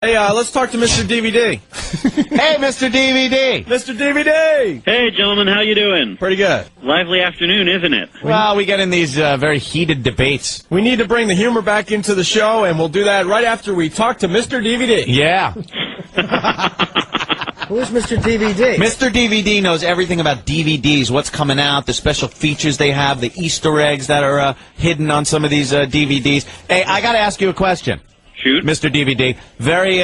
Hey, let's talk to Mr. DVD. Hey, Mr. DVD. Mr. DVD! Hey, gentlemen, how you doing? Pretty good. Lively afternoon, isn't it? Well, we get in these very heated debates. We need to bring the humor back into the show, and we'll do that right after we talk to Mr. DVD. Yeah. Who's Mr. DVD? Mr. DVD knows everything about DVDs, what's coming out, the special features they have, the Easter eggs that are hidden on some of these DVDs. Hey, I got to ask you a question. Shoot. Mr. DVD, very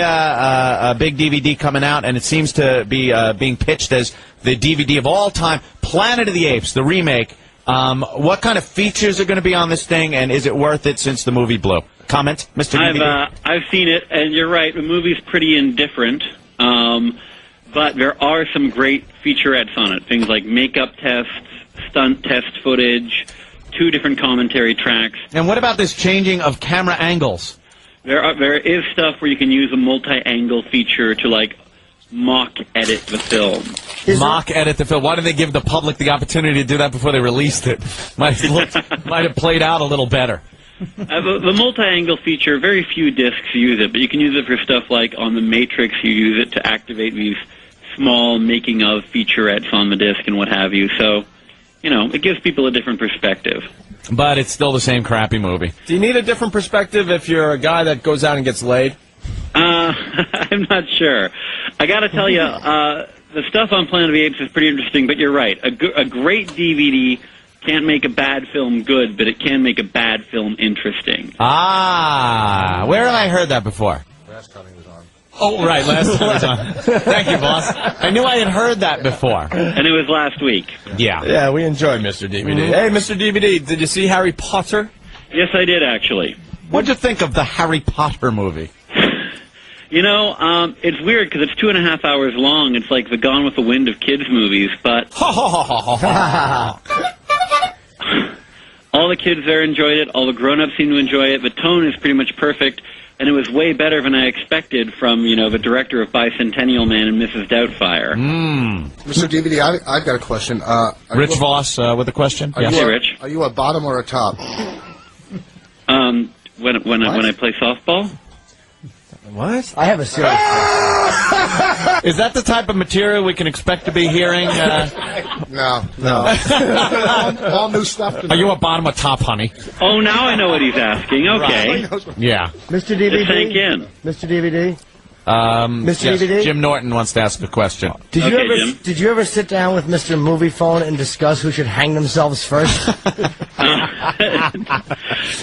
big DVD coming out, and it seems to be being pitched as the DVD of all time, Planet of the Apes, the remake. What kind of features are going to be on this thing, and is it worth it since the movie blew? Comment, Mr. DVD? I've seen it, and you're right, the movie's pretty indifferent, but there are some great featurettes on it, things like makeup tests, stunt test footage, 2 different commentary tracks. And what about this changing of camera angles? There is stuff where you can use a multi-angle feature to, like, mock edit the film. Mock edit the film. Why did they give the public the opportunity to do that before they released it? Might have played out a little better. The multi-angle feature, very few discs use it, but you can use it for stuff like on The Matrix, you use it to activate these small making-of featurettes on the disc and what have you. So, you know, it gives people a different perspective. But it's still the same crappy movie. Do you need a different perspective if you're a guy that goes out and gets laid? I'm not sure. I got to tell you, the stuff on Planet of the Apes is pretty interesting, but you're right. A great DVD can't make a bad film good, but it can make a bad film interesting. Ah, where have I heard that before? Last time he was on. Oh, right, last time I was on. Thank you, boss. I knew I had heard that before. And it was last week. Yeah. Yeah, we enjoyed Mr. DVD. Hey, Mr. DVD, did you see Harry Potter? Yes, I did, actually. What'd you think of the Harry Potter movie? You know, it's weird because it's 2.5 hours long. It's like the Gone with the Wind of kids movies, but all the kids there enjoyed it. All the grown-ups seem to enjoy it. The tone is pretty much perfect, and it was way better than I expected from, you know, the director of Bicentennial Man and Mrs. Doubtfire. Mr. DVD, I've got a question. Rich Voss with a question? Are Yes. you Hey, Rich. Are you a bottom or a top? When I play softball? What? I have a serious Is that the type of material we can expect to be hearing? No. All new stuff tonight. Are you a bottom or top, honey? Oh, now I know what he's asking. Okay. Yeah. Mr. It sank DVD? in. Mr. DVD? Mr. Yes, DVD? Jim Norton wants to ask a question. Okay, Jim. Did you ever sit down with Mr. Movie Phone and discuss who should hang themselves first?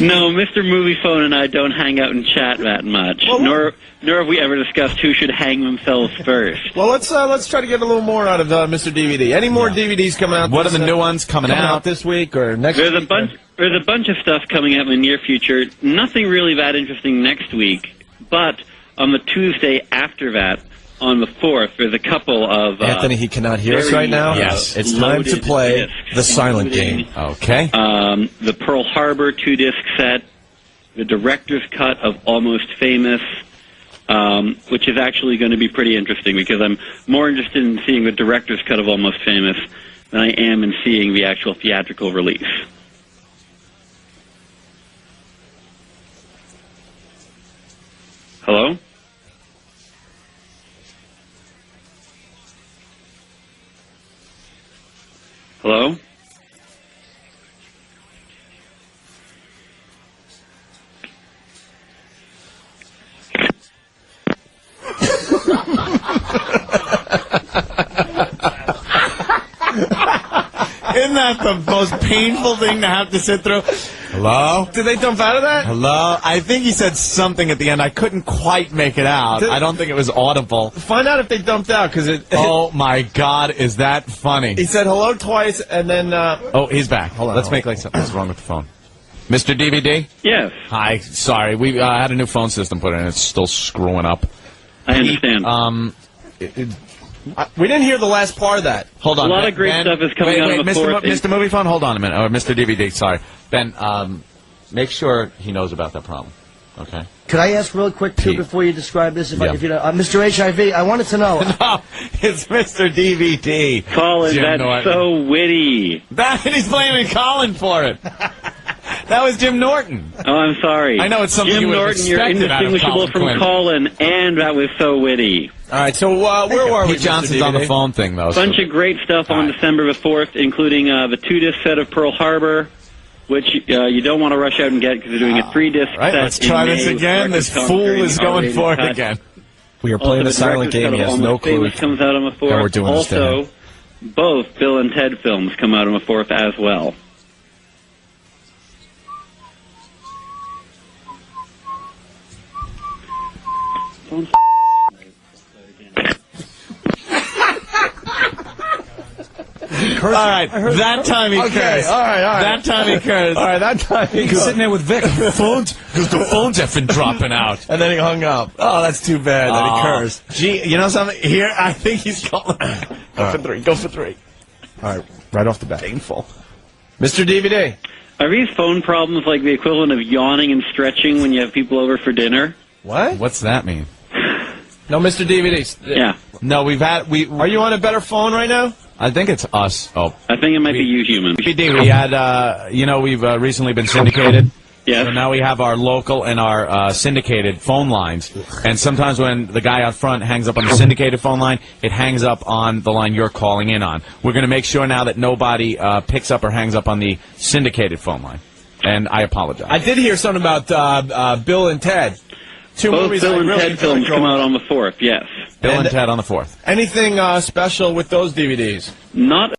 No, Mr. Movie Phone and I don't hang out and chat that much. Nor have we ever discussed who should hang themselves first. Well, let's try to get a little more out of Mr. DVD. Any more DVDs coming out? What are the new ones coming out? this week or next There's week? There's a bunch of stuff coming out in the near future. Nothing really that interesting next week, but on the Tuesday after that, on the 4th, there's a couple of... Anthony, he cannot hear us right now. Yes. It's time to loaded play discs, the silent including, game. Okay. The Pearl Harbor 2-disc set, the director's cut of Almost Famous, which is actually going to be pretty interesting because I'm more interested in seeing the director's cut of Almost Famous than I am in seeing the actual theatrical release. Hello? Hello? Isn't that the most painful thing to have to sit through? Hello? Did they dump out of that? Hello? I think he said something at the end. I couldn't quite make it out. I don't think it was audible. Find out if they dumped out, because it... Oh, my God, is that funny? He said hello twice, and then... Oh, he's back. Hold on, Let's hold make like something's wrong with the phone. Mr. DVD? Yes, Hi, sorry. We had a new phone system put in. It's still screwing up. I understand. we didn't hear the last part of that. Hold on. A lot of great stuff is coming out on the 4th. Mr. Movie Phone, hold on a minute. Or Mr. DVD, sorry. Ben, make sure he knows about that problem. Okay? Could I ask real quick, too, Pete. before you describe this? If Yeah. you know, Mr. HIV, I wanted to know. No, it's Mr. DVD. Colin, Jim that's Norton. so witty. He's blaming Colin for it. That was Jim Norton. Oh, I'm sorry. I know it's something Jim you would have Norton, you're expected out of indistinguishable from Colin. Colin, and that was so witty. All right, so where were we, Pete Johnson's Mr. on the DVD? phone thing, though. Bunch of great stuff on December the 4th, including the 2-disc set of Pearl Harbor, which you don't want to rush out and get because they're doing a 3-disc Right, set. let's try in this May with again. director's This fool commentary is and going R-rated for it cut. We again. are Also, playing the a silent director's game. cut He of has no Almost clue. Famous comes out on the 4th. we're doing this to Also, both Bill and Ted films come out on the 4th as well. All right, that time he cursed. all right. That time he cursed. All right, that time he He's sitting there with Vic. Phones, because the phone's effing dropping out. and then he hung up. Oh, that's too bad that he cursed. Gee, you know something? Here, I think he's calling. Go for three. Go for three. All right, right off the bat. Painful. Mr. DVD. Are these phone problems like the equivalent of yawning and stretching when you have people over for dinner? What? What's that mean? No, Mr. DVD. Yeah. No, Are you on a better phone right now? I think it's us. Oh. I think it might be you, human. PD, we had, we've recently been syndicated. Yes. So now we have our local and our syndicated phone lines. And sometimes when the guy out front hangs up on the syndicated phone line, it hangs up on the line you're calling in on. We're going to make sure now that nobody picks up or hangs up on the syndicated phone line. And I apologize. I did hear something about Bill and Ted. Two Both movies Bill I and really Ted films enjoyed. come out on the 4th, yes. Bill and Ted on the 4th. Anything special with those DVDs? Not